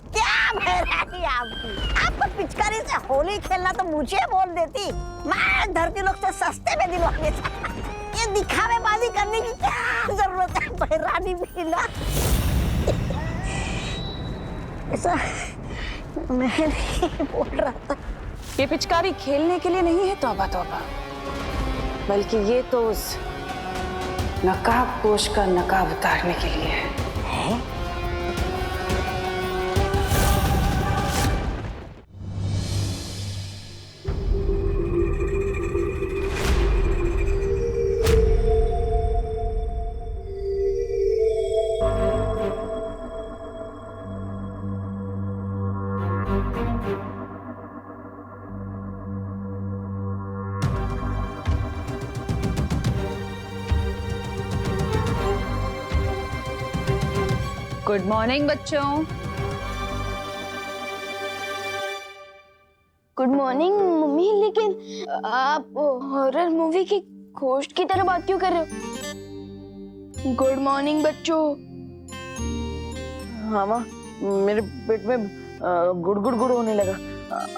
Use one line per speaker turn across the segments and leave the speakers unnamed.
क्या बहरानी आपकी, आपको पिचकारी से होली खेलना तो मुझे बोल देती, मैं धरती लोग से सस्ते में दिलवा देता। ये दिखावेबाजी करने की क्या जरूरत है बहरानी मीना? ऐसा मैं नहीं बोल रहा था।
ये पिचकारी खेलने के लिए नहीं है तौबा तौबा, बल्कि ये तो उस नकाबपोश का नकाब उतारने के लिए है। गुड मॉर्निंग बच्चों।
गुड मॉर्निंग मम्मी, लेकिन आप हॉरर मूवी की घोस्ट की तरह बात क्यों कर रहे हो? गुड मॉर्निंग बच्चों।
हाँ माँ, मेरे पेट में गुड़ गुड़ गुड़ होने लगा।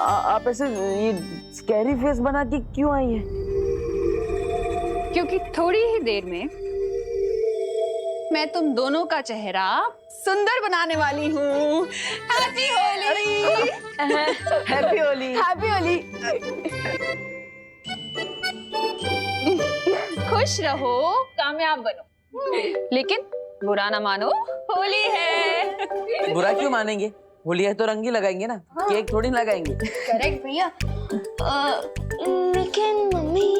आप ऐसे ये स्कैरी फेस बना के क्यों आई है?
क्योंकि थोड़ी ही देर में मैं तुम दोनों का चेहरा सुंदर बनाने वाली हूँ। Happy Holi.
Happy Holi.
Happy Holi.
खुश रहो, कामयाब बनो, लेकिन बुरा ना मानो, होली है।
बुरा क्यों मानेंगे? होली है तो रंग ही लगाएंगे ना, केक थोड़ी लगाएंगे।
करेक्ट भैया। लेकिन मम्मी।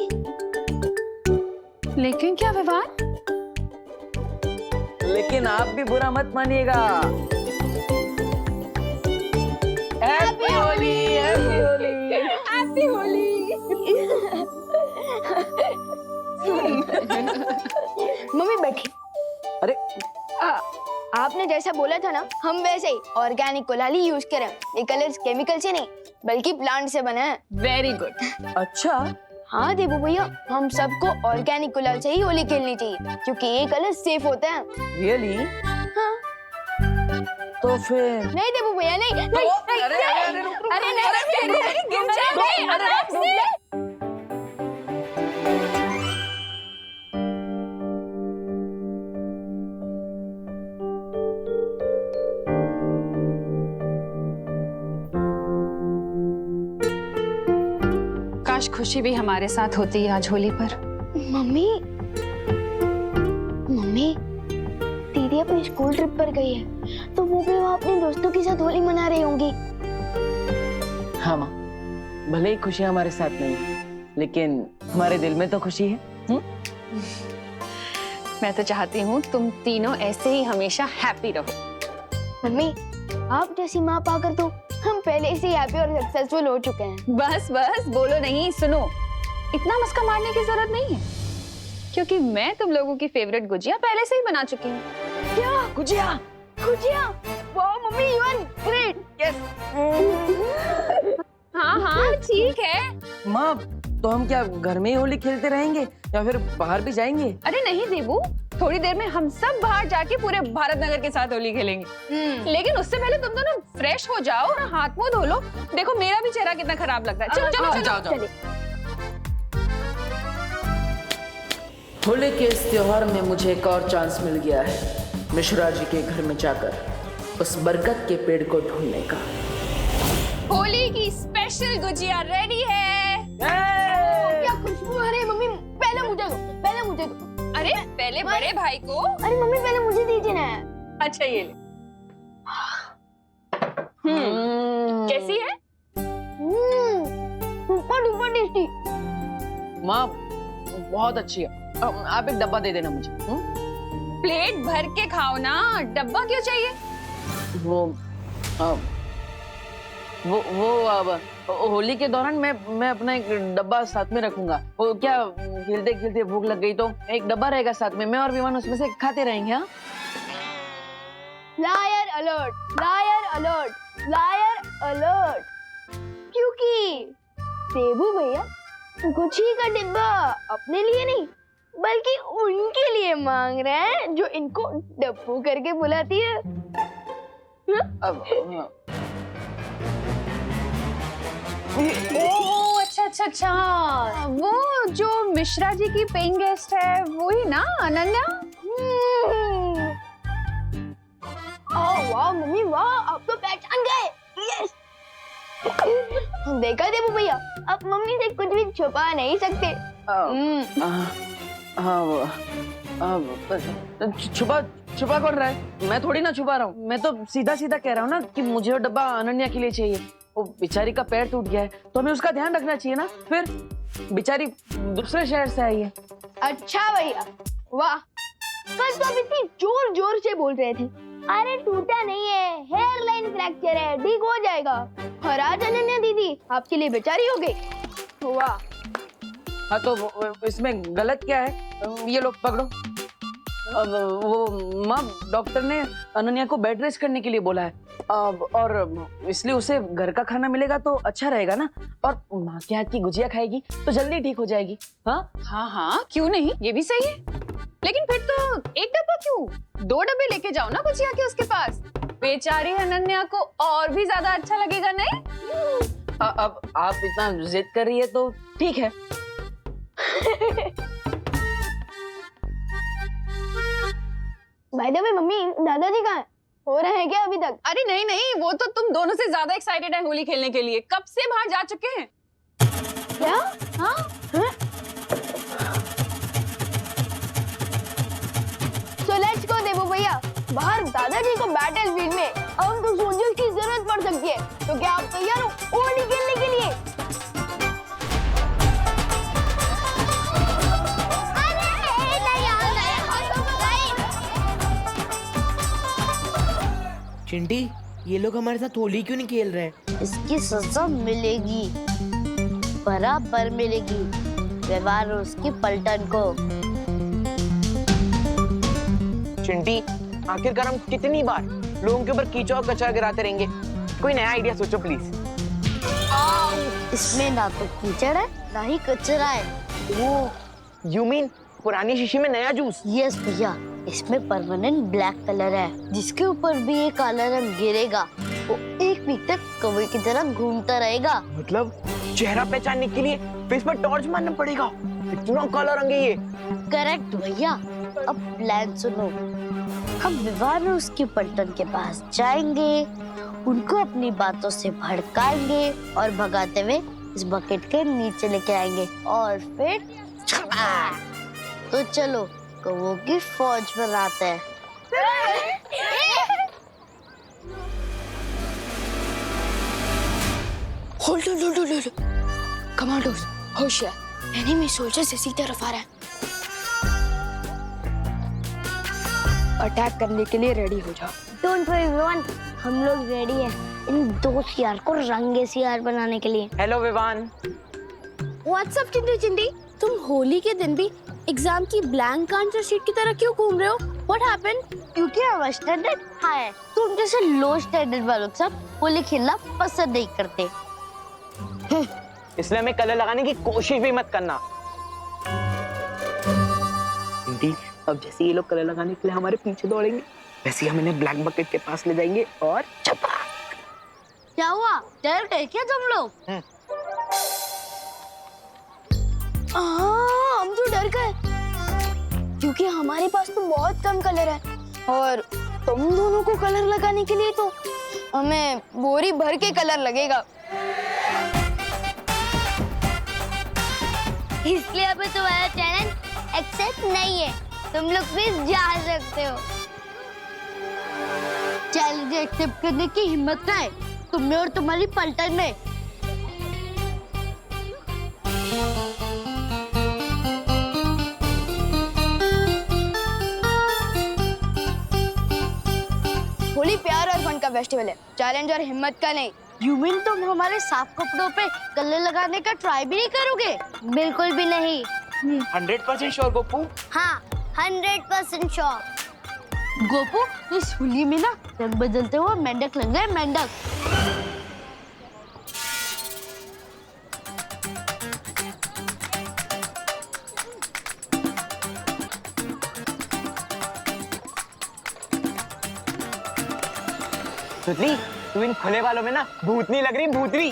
लेकिन क्या विवाद?
लेकिन आप भी बुरा मत मानिएगा। Happy Holi. Happy Holi.
Happy Holi.
Mummy बैठी।
अरे
आपने जैसा बोला था ना, हम वैसे ही ऑर्गेनिक गुलाल ही यूज करें। ये कलर्स केमिकल से नहीं बल्कि प्लांट से बना है।
Very good.
अच्छा।
हाँ देबू भैया, हम सबको ऑर्गेनिक गुलाल से ही होली खेलनी चाहिए क्योंकि ये कलर सेफ होते हैं।
रियली?
हाँ।
तो फिर
नहीं देबू भैया, नहीं नहीं नहीं।
अरे अरे रुक रुक।
अरे नहीं, गिर जाएंगे आराम से।
काश खुशी भी हमारे साथ होती आज होली पर।
मम्मी, मम्मी, दीदी अपनी स्कूल ट्रिप पर गई है तो वो भी वहाँ अपने दोस्तों के साथ होली मना रही होंगी।
हाँ माँ, भले ही खुशी हमारे साथ नहीं है, लेकिन हमारे दिल में तो खुशी है।
मैं तो चाहती हूँ तुम तीनों ऐसे ही हमेशा हैप्पी रहो।
मम्मी, आप जैसी माँ पाकर तो हम पहले से ही हैप्पी और सक्सेसफुल हो चुके हैं।
बस बस बोलो नहीं, सुनो, इतना मस्का मारने की जरूरत नहीं है क्योंकि मैं तुम लोगों की फेवरेट गुजिया पहले से ही बना चुकी हूँ।
क्या?
गुजिया?
गुजिया? वाह mummy, you are great.
Yes.
हाँ हाँ ठीक है।
माँ, तो हम क्या घर में ही होली खेलते रहेंगे या फिर बाहर भी जाएंगे?
अरे नहीं देबू, थोड़ी देर में हम सब बाहर जाके पूरे भारत नगर के साथ होली खेलेंगे। लेकिन उससे पहले तुम दोनों फ्रेश हो जाओ और हाथ मुंह धो लो। देखो मेरा भी चेहरा कितना खराब लगता है। चलो चलो चलो
जाओ, जाओ।
चलिए।
होली के इस त्योहार में मुझे एक और चांस मिल गया है मिश्रा जी के घर में जाकर उस बरगद के पेड़ को ढूंढने का।
होली की स्पेशल गुजिया रेडी है।
क्या खुशबू! अरे मम्मी, पहले मुझे दो, पहले मुझे दो।
अरे पहले बड़े भाई को।
अरे मम्मी, पहले मुझे दीजिए ना।
अच्छा ये ले। कैसी है?
Super duper tasty.
माँ, बहुत अच्छी है। आप एक डब्बा दे देना मुझे।
प्लेट भर के खाओ ना, डब्बा क्यों चाहिए?
वो अब होली के दौरान मैं अपना एक डब्बा साथ में रखूंगा। वो क्या, खेलते खेलते भूख लग गई तो एक डब्बा रहेगा साथ में, मैं और विमान उसमें से खाते रहेंगे। हाँ?
Liar alert, liar alert, liar alert. क्योंकि देबू भैया गुच्छी का डिब्बा अपने लिए नहीं बल्कि उनके लिए मांग रहे हैं जो इनको डब्बू करके बुलाती है।
अब
ओह अच्छा अच्छा अच्छा, वो जो मिश्रा जी की पेइंग गेस्ट है वही ना, अनन्या?
वाह मम्मी वाह, आप तो पहचान गए। यस। देखा देबू भैया, आप मम्मी से कुछ भी छुपा नहीं सकते।
छुपा छुपा कौन रहा है? मैं थोड़ी ना छुपा रहा हूँ, मैं तो सीधा सीधा कह रहा हूँ ना कि मुझे वो डब्बा अनन्या के लिए चाहिए। वो बेचारी का पैर टूट गया है तो हमें उसका ध्यान रखना चाहिए ना। फिर बेचारी दूसरे शहर से आई है।
अच्छा भैया वाह, कल तो आप इतनी जोर जोर से बोल रहे थे, अरे टूटा नहीं है, हेयर लाइन फ्रैक्चर है, ठीक हो जाएगा। और आज अनन्या दीदी आपके लिए बेचारी हो गई। वाह।
हाँ तो इसमें गलत क्या है? ये लोग पकड़ो। अब वो माँ, डॉक्टर ने अनन्या को बेड रेस्ट करने के लिए बोला है। और इसलिए उसे घर का खाना मिलेगा तो अच्छा रहेगा ना। और माँ के हाथ की गुजिया खाएगी तो जल्दी ठीक हो जाएगी। हाँ
हाँ हाँ, क्यों नहीं, ये भी सही है। लेकिन फिर तो एक डब्बा क्यों, 2 डब्बे लेके जाओ ना गुजिया के उसके पास। बेचारी अनन्या को और भी ज्यादा अच्छा लगेगा नहीं?
अब आप इतना जिद कर रही है तो ठीक है।
बाय द वे मम्मी, दादाजी कहाँ हैं? हो रहे हैं क्या अभी तक?
अरे नहीं नहीं, वो तो तुम दोनों से ज्यादा एक्साइटेड है होली खेलने के लिए, कब से बाहर जा चुके हैं।
क्या?
हाँ
So let's go देबू भैया, बाहर दादाजी को बैटल फील्ड में अब हमको सोल्जर्स की जरूरत पड़ सकती है। तो क्या आप तैयार हो होली खेलने के लिए?
चिंटी, ये लोग हमारे साथ होली क्यों नहीं खेल रहे हैं?
इसकी सजा मिलेगी, बराबर मिलेगी। व्यवहार उसकी पलटन को।
चिंटी, आखिरकार हम कितनी बार लोगों के ऊपर कीचड़ और कचरा गिराते रहेंगे? कोई नया आइडिया सोचो प्लीज।
इसमें ना तो कीचड़ है ना ही कचरा है। वो
यू मीन पुरानी शीशी में नया जूस?
यस भैया, इसमें परमानेंट ब्लैक कलर है, जिसके ऊपर भी ये काला रंग गिरेगा वो 1 वीक तक कौवे की तरह घूमता रहेगा।
मतलब चेहरा पहचानने के लिए फेस पर टॉर्च मारना पड़ेगा? इतना काला रंग है ये।
करेक्ट भैया। अब प्लान सुनो, हम विवाह में उसकी पलटन के पास जाएंगे, उनको अपनी बातों से भड़काएंगे और भगाते हुए इस बकेट के नीचे लेके आएंगे और फिर तो चलो कौवों की फौज बनाते हैं।
होल्ड कमांडोज होशियार, एनिमी सोल्जर्स इसी तरफ आ रहा है। अटैक करने के लिए रेडी हो जाओ।
डोंट वरी एवरीवन, हम लोग रेडी हैं इन 2 सियार को रंगे सियार बनाने के लिए।
हेलो विवान।
व्हाट्सअप चिंटी, तुम होली के दिन भी एग्जाम की ब्लैंक आंसर शीट की तरह क्यों घूम रहे हो? What happened?
क्योंकि हमारा स्टैंडर्ड हाई है, तुम जैसे लो स्टैंडर्ड वालों के साथ होली खेलना पसंद नहीं करते।
इसलिए हमें कलर लगाने की कोशिश भी मत करना। चिंटी, अब जैसे ये लोग कलर लगाने के लिए हमारे पीछे दौड़ेंगे, वैसे ही हम इन्हें ब्लैक बकेट के पास ले जाएंगे और चपा।
क्या हुआ, डर गए क्या तुम लोग?
हम तो डर गए क्योंकि हमारे पास तो बहुत कम कलर है और तुम दोनों को कलर लगाने के लिए तो हमें बोरी भर के कलर लगेगा।
इसलिए अभी तुम्हारा चैलेंज एक्सेप्ट नहीं है, तुम लोग भी जा सकते हो। चैलेंज एक्सेप्ट करने की हिम्मत ना है तुम्हें और तुम्हारी पलटन में।
होली प्यार और फन का फेस्टिवल है, चैलेंज और हिम्मत का नहीं।
यू मीन तुम हमारे साफ कपड़ों पे कलर लगाने का ट्राई भी नहीं करोगे? बिल्कुल भी नहीं।
100% श्योर गोपू?
हाँ 100% श्योर। गोपू, इस होली में ना रंग बदलते हुए मेंढक लग गए, मेंढक।
सुतली, तू इन खुले वालों में ना भूतनी लग रही, भूतनी।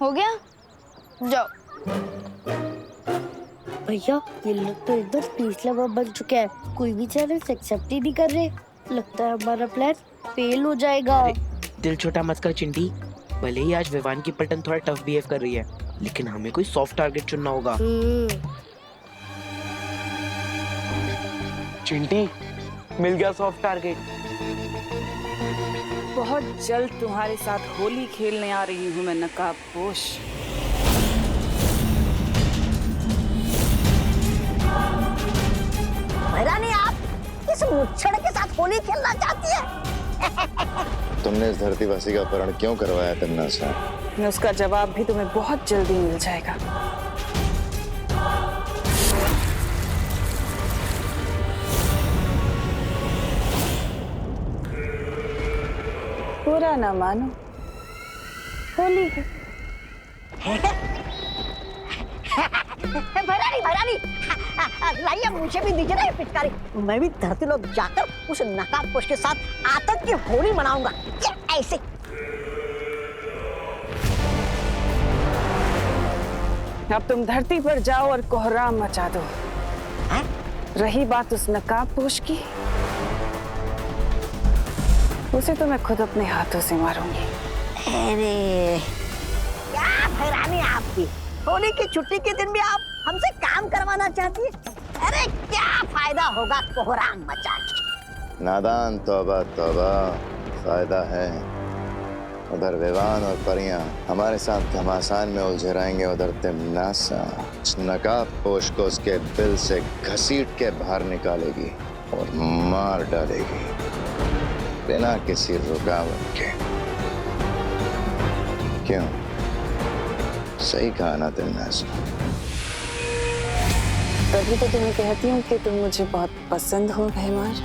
हो गया, जाओ।
भैया ये लोग तो एकदम तीसरा बार बन चुके हैं, कोई भी चैलेंज एक्सेप्ट ही नहीं कर रहे। लगता है हमारा प्लान फेल हो जाएगा।
दिल छोटा मत कर चिंटी, भले ही आज विवान की पलटन थोड़ा टफ बिहेव कर रही है, लेकिन हमें कोई सॉफ्ट टारगेट चुनना होगा। चिंटी, मिल गया सॉफ्ट टारगेट।
बहुत जल्द तुम्हारे साथ होली खेलने आ रही हूँ मैं, नकाबपोश।
रानी, आप इस मुच्छड़ के साथ होली खेलना चाहती है?
तुमने इस धरतीवासी का अपहरण क्यों करवाया तन्ना सा?
उसका जवाब भी तुम्हें बहुत जल्दी मिल जाएगा। बुरा ना मानो, होली है।
भैरानी, लाइए मुझे भी दीजिए ना ये पिचकारी। मैं भी धरती लोग जाकर उस नकाबपोश के साथ आतंक की होली मनाऊंगा। ये ऐसे।
अब तुम धरती पर जाओ और कोहराम मचा दो।
है?
रही बात उस नकाबपोश की, उसे तो मैं खुद अपने हाथों से मारूंगी।
अरे क्या भैरानी, आप भी होली की छुट्टी के दिन भी आप हमसे काम करवाना चाहती है? अरे क्या फायदा होगा कोहराम मचा के?
नादान, तौबा तौबा, फायदा है। उधर विवान और परियां हमारे साथ घमासान में उलझे रहेंगे, उधर तिमनासा नकाबपोश को उसके दिल से घसीट के बाहर निकालेगी और मार डालेगी बिना किसी रुकावट के। क्यों? सही कहा ना तिमनासा?
तभी तो तुम्हें कहती हूँ कि तुम मुझे बहुत पसंद हो भैमार।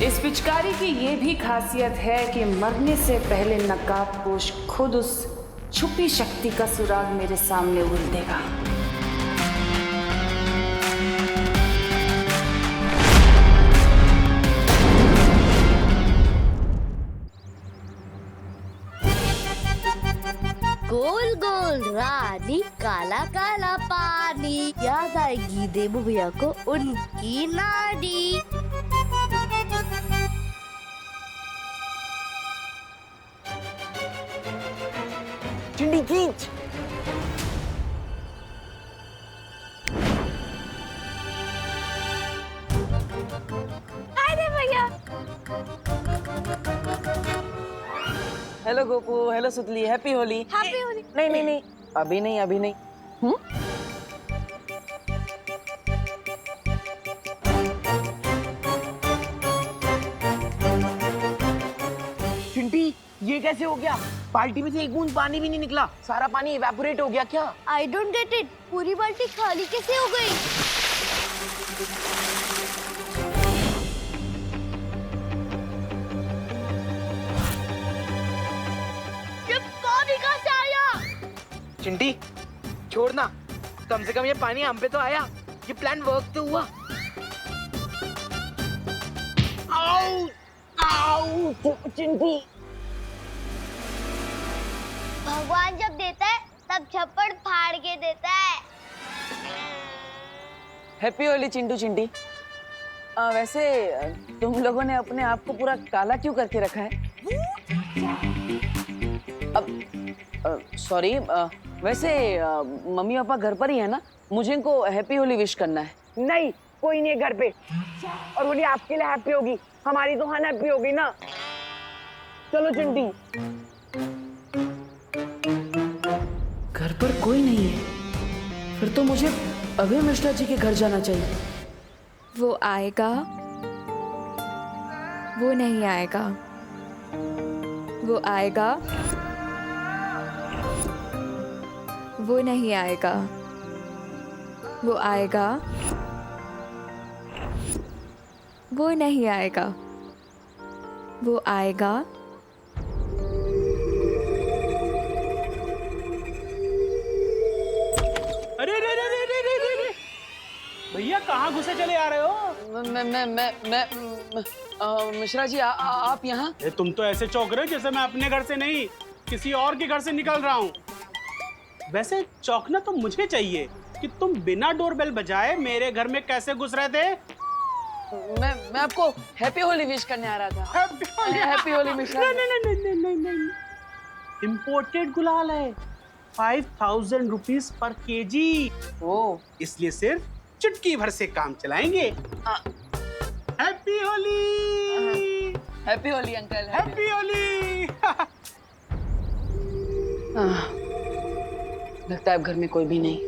इस पिचकारी की ये भी खासियत है कि मरने से पहले नकाबपोश खुद उस छुपी शक्ति का सुराग मेरे सामने उड़ देगा।
गोल गोल रानी, काला काला पानी, याद आएगी देबू भैया को उनकी नानी।
चिंडी खींच।
अरे भैया,
हेलो गोपू, हेलो सुतली, हैप्पी होली।
हैप्पी होली।
नहीं नहीं नहीं, अभी नहीं, अभी नहीं।
चिंटी, ये कैसे हो गया? बाल्टी में से एक बूंद पानी भी नहीं निकला, सारा पानी इवेपोरेट हो गया क्या?
आई डोंट गेट इट, पूरी बाल्टी खाली कैसे हो गई? ये पानी कहाँ से आया?
चिंटी, छोड़ना, कम से कम ये पानी हम पे तो आया। ये प्लान वर्क तो हुआ। आओ, आओ, चिंटी।
भगवान जब देता है तब छप्पड़ फाड़ के देता है।
हैप्पी होली चिंटू चिंटी। वैसे तुम लोगों ने अपने आप को पूरा काला क्यों करके रखा है? अब सॉरी, वैसे मम्मी पापा घर पर ही है ना? मुझे इनको हैप्पी होली विश करना है।
नहीं, कोई नहीं है घर पे। और होली आपके लिए हैप्पी होगी, हमारी तो अनहैप्पी होगी ना। चलो चिंटी।
घर पर कोई नहीं है, फिर तो मुझे अभय मिश्रा जी के घर जाना चाहिए।
वो आएगा, वो नहीं आएगा, वो आएगा, वो नहीं आएगा, वो आएगा, वो नहीं आएगा, वो आएगा,
कहाँ घुसे चले आ रहे हो?
मिश्रा जी आप यहाँ?
ये तुम तो ऐसे चौंक रहे हो जैसे मैं अपने घर से नहीं किसी और के घर से निकल रहा हूँ। वैसे चौंकना तो मुझे चाहिए कि तुम बिना डोरबेल बजाए मेरे घर में कैसे घुस रहे थे।
मैं आपको हैप्पी होली विश करने आ रहा था। हैप्पी होली मिश्रा।
नहीं, इम्पोर्टेड गुलाल है, 5000 रुपीज पर केजी।
ओ,
इसलिए सिर्फ चुटकी भर से काम चलाएंगे। Happy Holi.
Happy Holi uncle.
Happy Holi.
लगता है अब घर में कोई भी नहीं।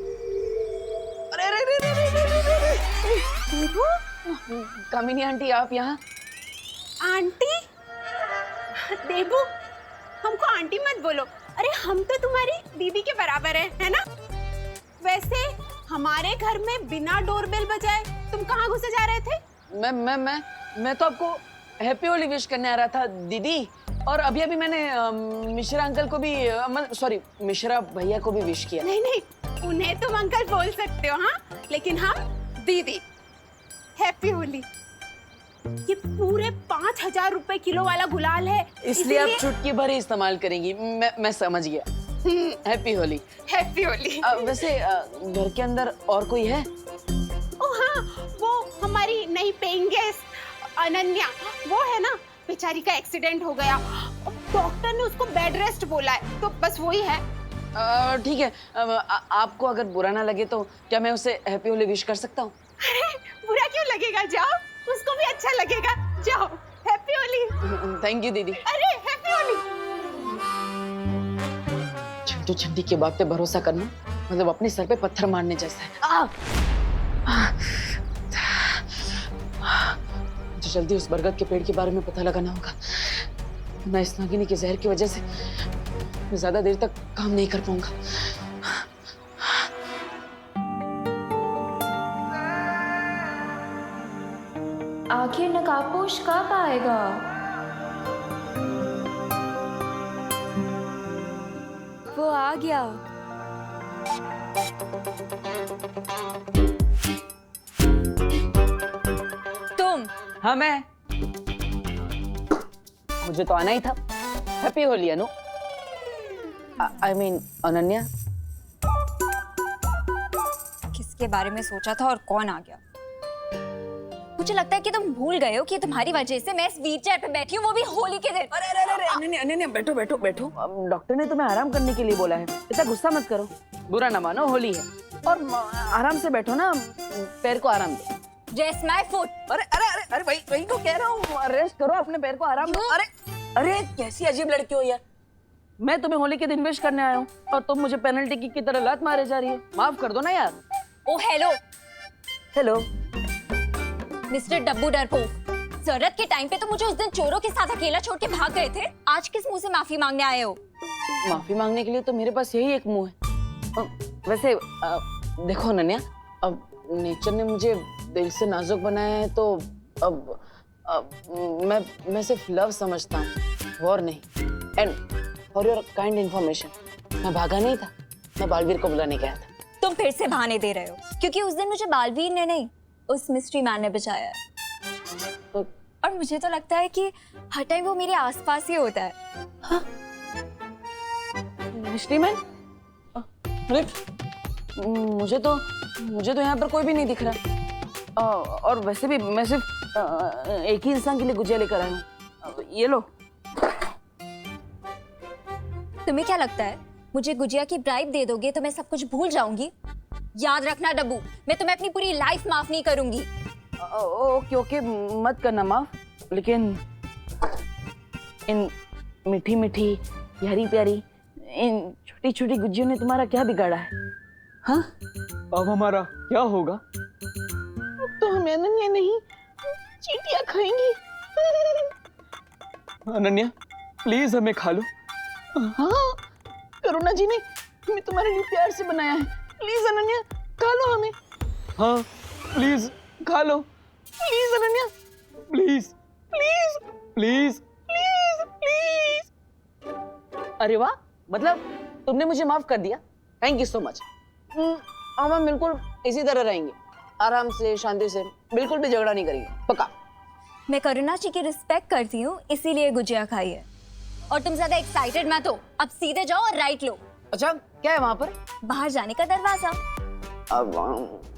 कामिनी आंटी आप यहाँ?
आंटी? देबू, हमको आंटी मत बोलो। अरे हम तो तुम्हारी दीदी के बराबर है ना? वैसे हमारे घर में बिना डोरबेल बजाए तुम कहाँ घुसे जा रहे थे?
मैं तो आपको हैप्पी होली विश करने आ रहा था दीदी। और अभी अभी मैंने मिश्रा अंकल को भी सॉरी मिश्रा भैया को भी विश किया।
नहीं, उन्हें तुम अंकल बोल सकते हो, हाँ, लेकिन हम दीदी। हैप्पी होली। ये पूरे 5000 रुपए किलो वाला गुलाल है,
इसलिए आप चुटकी भर ही इस्तेमाल करेंगी। मैं समझ गया। हैप्पी होली।
हैप्पी होली।
वैसे घर के अंदर और कोई है?
ओ हाँ, वो हमारी नई पेइंग गेस्ट अनन्या, वो है ना, बेचारी का एक्सीडेंट हो गया, डॉक्टर ने उसको बेड रेस्ट बोला है, तो बस वही है।
ठीक है, आपको अगर बुरा ना लगे तो क्या मैं उसे हैप्पी होली विश कर सकता हूँ?
अरे बुरा क्यों लगेगा, जाओ, उसको भी अच्छा लगेगा, जाओ। हैप्पी होली।
थैंक यू दीदी।
अरे हैप्पी होली।
चिंटू चिंटी की बात पे भरोसा करना मतलब अपने सर पे पत्थर मारने जैसा है। मुझे जल्दी उस बरगद के पेड़ के बारे में पता लगाना होगा, वरना इस नागिनी के जहर की वजह से मैं ज्यादा देर तक काम नहीं कर पाऊंगा।
आखिर नकाबपोश कब आएगा? वो आ गया।
तुम?
हाँ मैं। मुझे तो आना ही था। Happy Holi Anu. I mean Ananya.
किसके बारे में सोचा था और कौन आ गया? मुझे लगता है कि तुम भूल गए हो कि तुम्हारी वजह से मैं इस व्हीलचेयर पे बैठी हूँ, वो भी होली के दिन।
अरे अनन्या बैठो बैठो बैठो। डॉक्टर ने तुम्हें आराम करने के लिए बोला है, इतना गुस्सा मत करो। बुरा ना मानो, होली है और आराम से बैठो ना, पैर को आराम दो।
Rest my foot।
अरे वही तो कह रहा हूँ, रेस्ट करो, अपने पैर को आराम दो। अरे कैसी अजीब लड़की हो यार। मैं तुम्हें होली के दिन विश करने आया हूँ और तुम मुझे पेनल्टी की तरह लात मारे जा रही हो। माफ कर दो ना यार।
ओ हेलो
हेलो
मिस्टर डब्बू डरपोक, जरूरत के टाइम पे तो मुझे उस दिन चोरों के साथ अकेला छोड़ के भाग गए थे, आज किस मुंह से माफी मांगने आए हो?
माफी मांगने के लिए तो मेरे पास यही एक मुंह है। वैसे देखो अनन्या, अब नेचर ने मुझे दिल से नाजुक बनाया है, तो अब मैं सिर्फ लव समझता हूँ और नहीं। And for your kind information, मैं भागा नहीं था, मैं बालवीर को बुलाने गया था।
तुम फिर से बहाने दे रहे हो, क्योंकि उस दिन मुझे बालवीर ने नहीं, उस मिस्ट्री मैन ने बचाया है। और मुझे तो लगता है कि हर टाइम वो मेरे आसपास ही होता है।
हाँ? Mystery man? अरे मुझे तो यहाँ पर कोई भी नहीं दिख रहा। और वैसे भी मैं सिर्फ एक ही इंसान के लिए गुजिया लेकर आया हूँ। ये लो।
तुम्हें क्या लगता है मुझे गुजिया की ब्राइब दे दोगे तो मैं सब कुछ भूल जाऊंगी? याद रखना डब्बू, मैं तुम्हें अपनी पूरी लाइफ माफ नहीं करूंगी।
ओके ओके, मत करना माफ, लेकिन इन मीठी मीठी प्यारी प्यारी इन छोटी छोटी गुजियों ने तुम्हारा क्या बिगाड़ा है? हाँ?
अब हमारा क्या होगा?
अब तो हम अनन्या नहीं चींटियां खाएंगी।
अनन्या प्लीज हमें खा लो।
हाँ, करुणा जी ने हमें तुम्हारे लिए प्यार से बनाया है। प्लीज अनन्या खा लो हमें।
हाँ प्लीज खा लो।
Please Ananya,
please
please
please
please please. अरे वाह, मतलब तुमने मुझे माफ कर दिया। Thank you so much. अब हम बिल्कुल इसी तरह रहेंगे। आराम से, शांति से, बिल्कुल भी झगड़ा नहीं करेंगे, पक्का।
मैं करुणा जी की रिस्पेक्ट करती हूँ, इसीलिए गुजिया खाई है। और तुम ज्यादा एक्साइटेड मत हो, अब सीधे जाओ और राइट लो।
अच्छा, क्या है वहाँ पर?
बाहर जाने का दरवाजा।
अब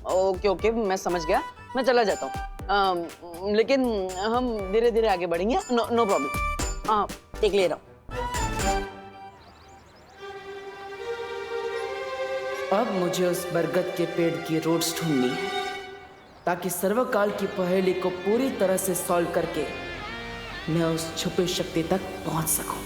ओके ओके, मैं समझ गया, मैं चला जाता हूँ। लेकिन हम धीरे धीरे आगे बढ़ेंगे, नो प्रॉब्लम। हाँ, देख ले रहा हूँ।
अब मुझे उस बरगद के पेड़ की रूट्स ढूंढनी है, ताकि सर्वकाल की पहेली को पूरी तरह से सॉल्व करके मैं उस छुपी शक्ति तक पहुंच सकूं।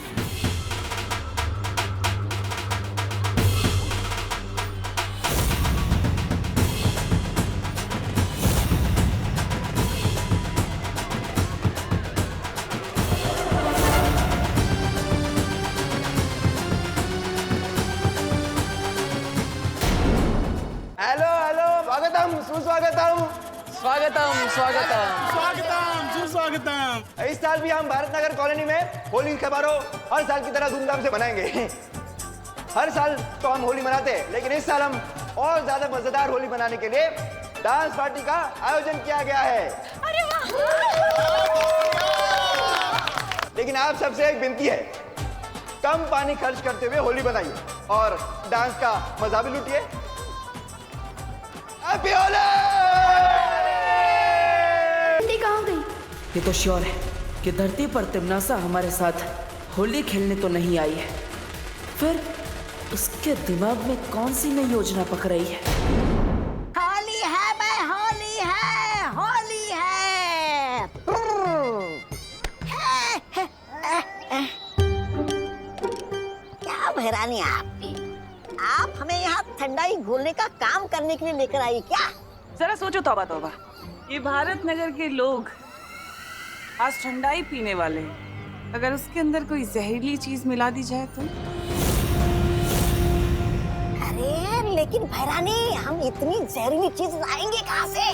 हेलो हेलो, स्वागतम, सुस्वागतम।
स्वागतम स्वागतम।
स्वागतम सुस्वागतम।
इस साल भी हम भारत नगर कॉलोनी में होली के समारोह हर साल की तरह धूमधाम से मनाएंगे। हर साल तो हम होली मनाते हैं, लेकिन इस साल हम और ज्यादा मजेदार होली मनाने के लिए डांस पार्टी का आयोजन किया गया है।
अरे वाह!
लेकिन आप सबसे एक विनती है, कम पानी खर्च करते हुए होली बनाइए और डांस का मजा भी लूटिए। हैप्पी होली!
कहाँ गई?
ये तो श्योर है कि धरती पर तिमनासा हमारे साथ होली खेलने तो नहीं आई है। फिर उसके दिमाग में कौन सी नई योजना पक रही है?
होली है भाई, होली है, होली है। क्या बहरानी है आपकी? आप हमें यहाँ ठंडाई घोलने का काम करने के लिए लेकर आई क्या?
जरा सोचो, तौबा तौबा, ये भारत नगर के लोग आज ठंडाई पीने वाले हैं। अगर उसके अंदर कोई जहरीली चीज मिला दी जाए तो?
अरे लेकिन भैरानी, हम इतनी जहरीली चीज लाएंगे कहाँ से?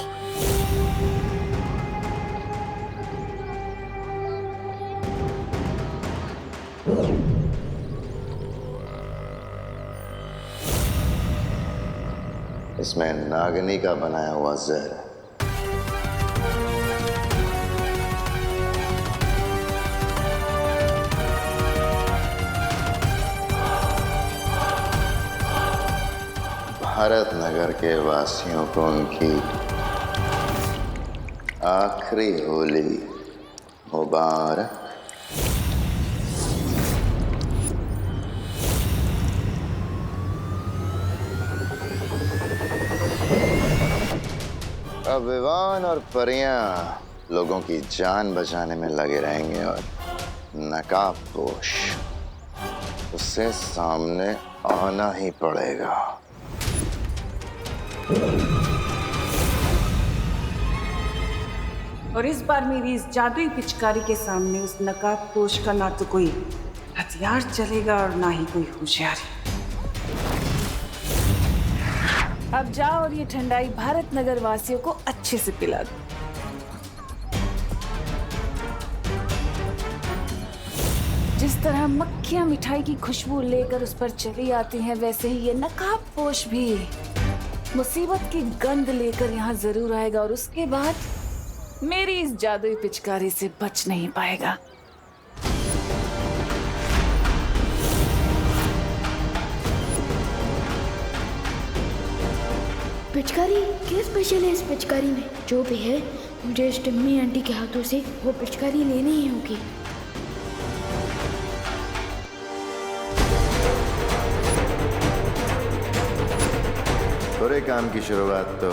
इसमें नागिनी का बनाया हुआ जहर है। भारत नगर के वासियों को उनकी आखिरी होली मुबारक। अब विवान और परियां लोगों की जान बचाने में लगे रहेंगे और नकाबपोश उससे सामने आना ही पड़ेगा।
और इस बार मेरी इस जादुई पिचकारी के सामने उस नकाबपोश का ना तो कोई हथियार चलेगा और ना ही कोई होशियारी। अब जाओ और ये ठंडाई भारत नगर वासियों को अच्छे से पिला दो। जिस तरह मक्खियां मिठाई की खुशबू लेकर उस पर चली आती हैं, वैसे ही ये नकाबपोश भी मुसीबत की गंध लेकर यहाँ जरूर आएगा और उसके बाद मेरी इस जादुई पिचकारी से बच नहीं पाएगा।
पिचकारी क्या स्पेशल है इस पिचकारी में? जो भी है, मुझे इस टिम्मी आंटी के हाथों से वो पिचकारी लेनी ही होगी।
बुरे काम की शुरुआत तो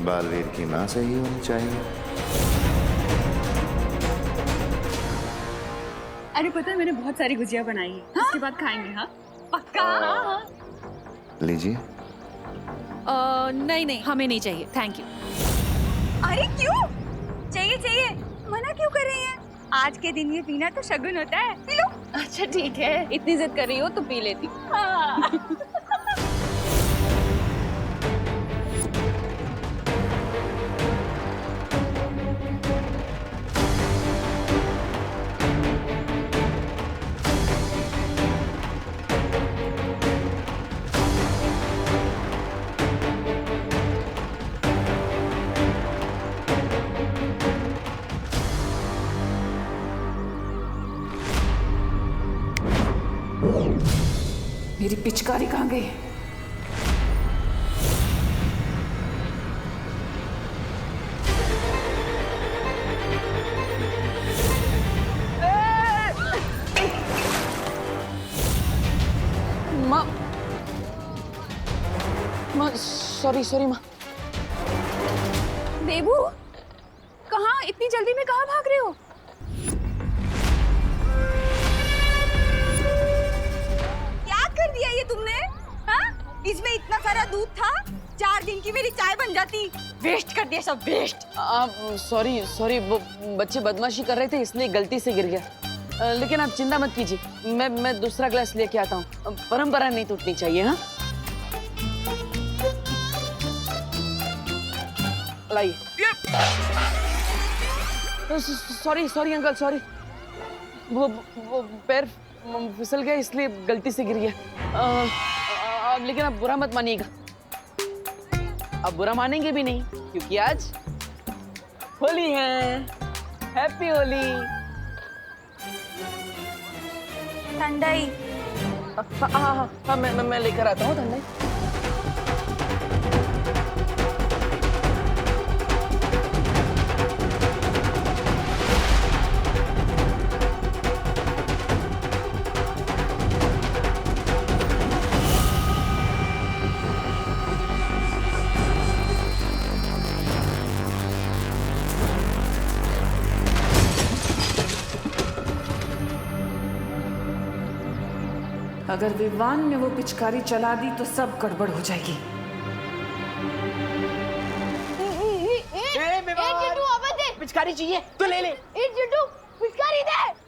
बालवीर की माँ से ही होनी चाहिए।
अरे पता है, मैंने बहुत सारी गुजिया बनाई है। हाँ? इसके बाद खाएंगे। हाँ पक्का। हाँ।
लीजिए।
नहीं हमें नहीं चाहिए, थैंक यू। अरे क्यों? चाहिए चाहिए, मना क्यों कर रही हैं? आज के दिन ये पीना तो शगुन होता है, पी लो। अच्छा ठीक है, इतनी जिद कर रही हो तो पी लेती हूँ। हाँ।
मेरी पिचकारी कहाँ गई?
माँ, माँ, सॉरी माँ।
देबू, कहाँ इतनी जल्दी में कहाँ भाग रहे हो? क्या कर दिया ये तुमने? हाँ? इसमें इतना सारा दूध था, 4 दिन की मेरी चाय बन जाती। वेस्ट कर दिया सब, वेस्ट।
आप सॉरी, वो बच्चे बदमाशी कर रहे थे इसलिए गलती से गिर गया। लेकिन आप चिंता मत कीजिए, मैं दूसरा ग्लास लेके आता हूँ। परंपरा नहीं टूटनी चाहिए। हाँ, लाइए। Sorry uncle, sorry. वो पैर फिसल गया इसलिए गलती से गिर गया। लेकिन आप बुरा मत मानिएगा। आप बुरा मानेंगे भी नहीं क्योंकि आज होली है। हैप्पी होली।
ठंडाई।
हाँ, मैं लेकर आता हूँ ठंडाई।
अगर विवान ने वो पिचकारी चला दी तो सब गड़बड़ हो जाएगी।
चिट्टू,
पिचकारी चाहिए तो ले ले।
चिट्टू, पिचकारी दे।